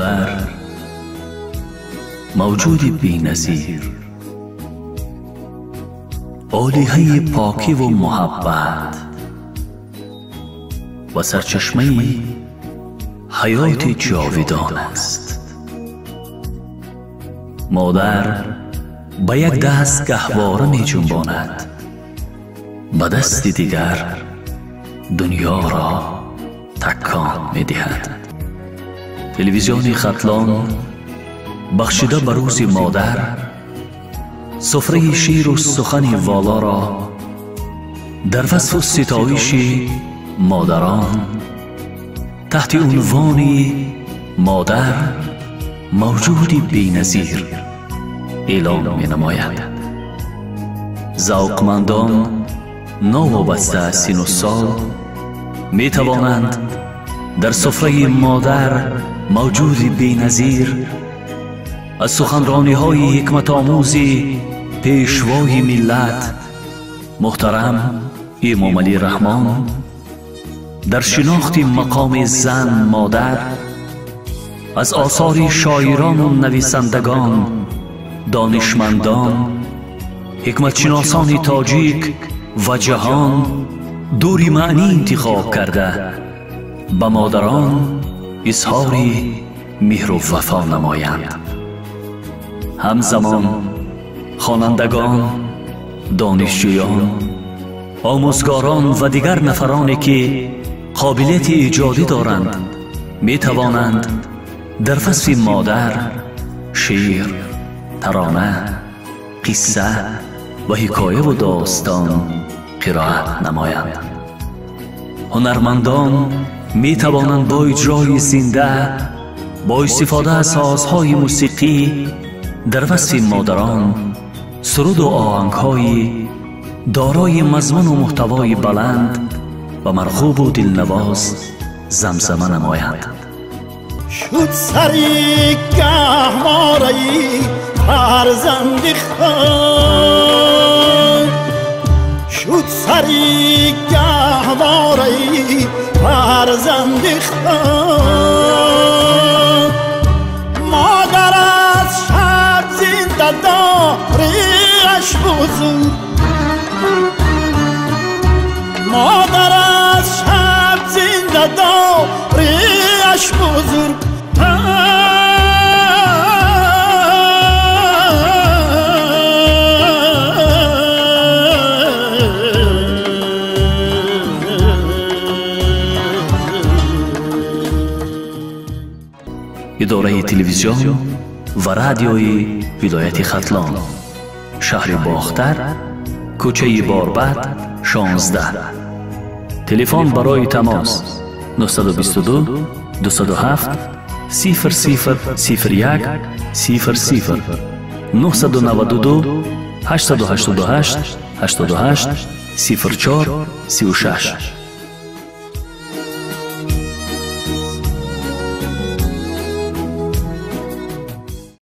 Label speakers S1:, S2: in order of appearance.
S1: مادر موجود بی‌نظیر، عالیه پاکی و محبت و سرچشمه حیات جاودان است. مادر با یک دست گهواره می جنباند، با دست دیگر دنیا را تکان می دهد. تلویزیون ختلان بخشیده به روز مادر سفره شیر و سخن والا را در وصف و ستایش مادران تحت عنوان مادر موجود بی‌نظیر اعلام می نماید. ذوقمندان نوابسته از سن و سال می توانند در سفره مادر موجود بی‌نظیر از سخنرانی های حکمت آموز پیشوای ملت محترم امام علی رحمان در شناخت مقام زن مادر از آثار شاعران و نویسندگان، دانشمندان، حکمت شناسان تاجیک و جهان دوری معنی انتخاب کرده به مادران اظهار مهر و وفا نمایند. همزمان خوانندگان، دانشجویان، آموزگاران و دیگر نفرانی که قابلیت ایجادی دارند می توانند در وصف مادر شعر، ترانه، قصه و حکایه و داستان قرائت نمایند. هنرمندان می توانند با اجرای زنده با استفاده از سازهای موسیقی در وصف مادران سرود و آهنگ‌های دارای مضمون و محتوای بلند و مرغوب و دلنواز زمزمه نمایند.
S2: شد سری گهواره‌ای فرزند خود، شد سری گهواره‌ای فرزند خود، مادر از شب زنده داریش بزرگ، مادر از شب زنده داریش بزرگ.
S1: اداره تلویزیون و رادیوی ولایت ختلان، شهر باختر، کوچه باربد 16. تلفن برای تماس 922 207 0001 00 992 888 88 04 36.